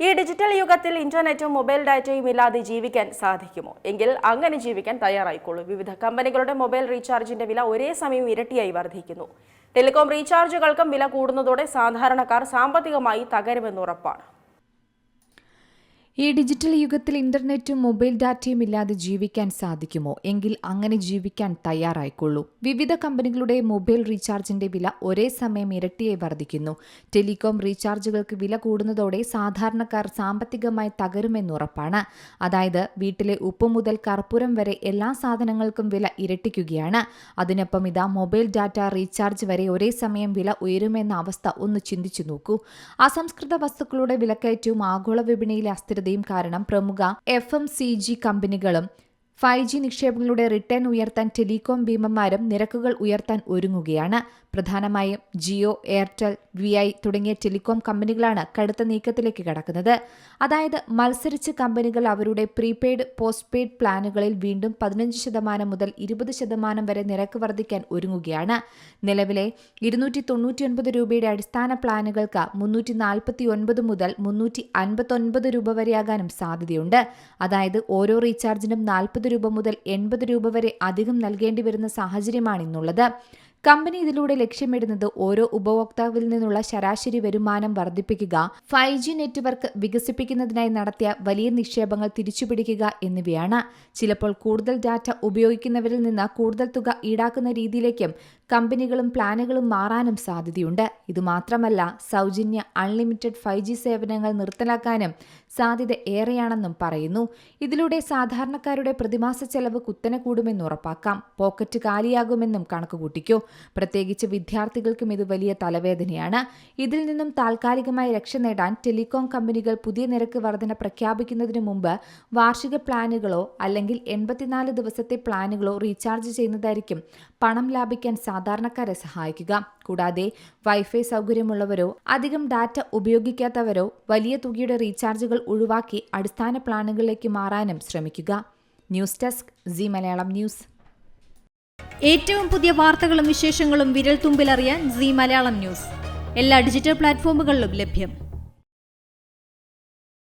ഈ ഡിജിറ്റൽ യുഗത്തിൽ ഇന്റർനെറ്റും മൊബൈൽ ഡാറ്റയും ഇല്ലാതെ ജീവിക്കാൻ സാധിക്കുമോ? എങ്കിൽ അങ്ങനെ ജീവിക്കാൻ തയ്യാറായിക്കോളൂ. വിവിധ കമ്പനികളുടെ മൊബൈൽ റീചാർജിന്റെ വില ഒരേ സമയം ഇരട്ടിയായി വർദ്ധിക്കുന്നു. ടെലികോം റീചാർജുകൾക്കും വില കൂടുന്നതോടെ സാധാരണക്കാർ സാമ്പത്തികമായി തകരുമെന്ന് ഉറപ്പാണ്. ഈ ഡിജിറ്റൽ യുഗത്തിൽ ഇന്റർനെറ്റും മൊബൈൽ ഡാറ്റയും ഇല്ലാതെ ജീവിക്കാൻ സാധിക്കുമോ? എങ്കിൽ അങ്ങനെ ജീവിക്കാൻ തയ്യാറായിക്കൊള്ളൂ. വിവിധ കമ്പനികളുടെ മൊബൈൽ റീചാർജിന്റെ വില ഒരേ സമയം ഇരട്ടിയായി വർദ്ധിക്കുന്നു. ടെലികോം റീചാർജുകൾക്ക് വില കൂടുന്നതോടെ സാധാരണക്കാർ സാമ്പത്തികമായി തകരുമെന്നുറപ്പാണ്. അതായത് വീട്ടിലെ ഉപ്പ് മുതൽ കർപ്പൂരം വരെ എല്ലാ സാധനങ്ങൾക്കും വില ഇരട്ടിക്കുകയാണ്. അതിനൊപ്പം ഇതാ മൊബൈൽ ഡാറ്റ റീചാർജ് വരെ ഒരേ സമയം വില ഉയരുമെന്ന അവസ്ഥ ഒന്ന് ചിന്തിച്ചു നോക്കൂ. അസംസ്കൃത വസ്തുക്കളുടെ വിലക്കയറ്റവും ആഗോള വിപണിയിലെ അസ്ഥിരതയും കാരണം പ്രമുഖ FMCG കമ്പനികളും 5G നിക്ഷേപങ്ങളുടെ റിട്ടേൺ ഉയർത്താൻ ടെലികോം ഭീമന്മാരും നിരക്കുകൾ ഉയർത്താൻ ഒരുങ്ങുകയാണ്. പ്രധാനമായും ജിയോ, എയർടെൽ, VI തുടങ്ങിയ ടെലികോം കമ്പനികളാണ് കടുത്ത നീക്കത്തിലേക്ക് കടക്കുന്നത്. അതായത് മത്സരിച്ച് കമ്പനികൾ അവരുടെ പ്രീപെയ്ഡ്, പോസ്റ്റ് പെയ്ഡ് പ്ലാനുകളിൽ വീണ്ടും 15% മുതൽ 20% വരെ നിരക്ക് വർദ്ധിക്കാൻ ഒരുങ്ങുകയാണ്. നിലവിലെ 299 രൂപയുടെ അടിസ്ഥാന പ്ലാനുകൾക്ക് 349 മുതൽ 359 രൂപ വരെയാകാനും സാധ്യതയുണ്ട്. അതായത് ഓരോ റീചാർജിനും 40 രൂപ മുതൽ 80 രൂപ വരെ അധികം നൽകേണ്ടി വരുന്ന സാഹചര്യമാണ് ഇന്നുള്ളത്. കമ്പനി ഇതിലൂടെ ലക്ഷ്യമിടുന്നത് ഓരോ ഉപഭോക്താവിൽ നിന്നുള്ള ശരാശരി വരുമാനം വർദ്ധിപ്പിക്കുക, 5G നെറ്റ്വർക്ക് വികസിപ്പിക്കുന്നതിനായി നടത്തിയ വലിയ നിക്ഷേപങ്ങൾ തിരിച്ചുപിടിക്കുക എന്നിവയാണ്. ചിലപ്പോൾ കൂടുതൽ ഡാറ്റ ഉപയോഗിക്കുന്നവരിൽ നിന്ന് കൂടുതൽ തുക ഈടാക്കുന്ന രീതിയിലേക്കും കമ്പനികളും പ്ലാനുകളും മാറാനും സാധ്യതയുണ്ട്. ഇതുമാത്രമല്ല, സൗജന്യ അൺലിമിറ്റഡ് 5G സേവനങ്ങൾ നിർത്തലാക്കാനും സാധ്യത ഏറെയാണെന്നും പറയുന്നു. ഇതിലൂടെ സാധാരണക്കാരുടെ പ്രതിമാസ ചെലവ് കുത്തനെ കൂടുമെന്ന് ഉറപ്പാക്കാം. പോക്കറ്റ് കാലിയാകുമെന്നും കണക്കുകൂട്ടിക്കൂ. പ്രത്യേകിച്ച് വിദ്യാർത്ഥികൾക്കും ഇത് വലിയ തലവേദനയാണ്. ഇതിൽ നിന്നും താൽക്കാലികമായി രക്ഷ നേടാൻ ടെലികോം കമ്പനികൾ പുതിയ നിരക്ക് വർധന പ്രഖ്യാപിക്കുന്നതിന് മുമ്പ് വാർഷിക പ്ലാനുകളോ അല്ലെങ്കിൽ 84 ദിവസത്തെ പ്ലാനുകളോ റീചാർജ് ചെയ്യുന്നതായിരിക്കും പണം ലാഭിക്കാൻ സാധാരണക്കാരെ സഹായിക്കുക. കൂടാതെ വൈഫൈ സൗകര്യമുള്ളവരോ അധികം ഡാറ്റ ഉപയോഗിക്കാത്തവരോ വലിയ തുകയുടെ റീചാർജുകൾ ഒഴിവാക്കി അടിസ്ഥാന പ്ലാനുകളിലേക്ക് മാറാനും ശ്രമിക്കുക. News desk C Malayalam news. ഏറ്റവും പുതിയ വാർത്തകളും വിശേഷങ്ങളും വിരൽ തുമ്പിലറിയാൻ സി മലയാളം ന്യൂസ് എല്ലാ ഡിജിറ്റൽ പ്ലാറ്റ്ഫോമുകളിലും ലഭ്യം.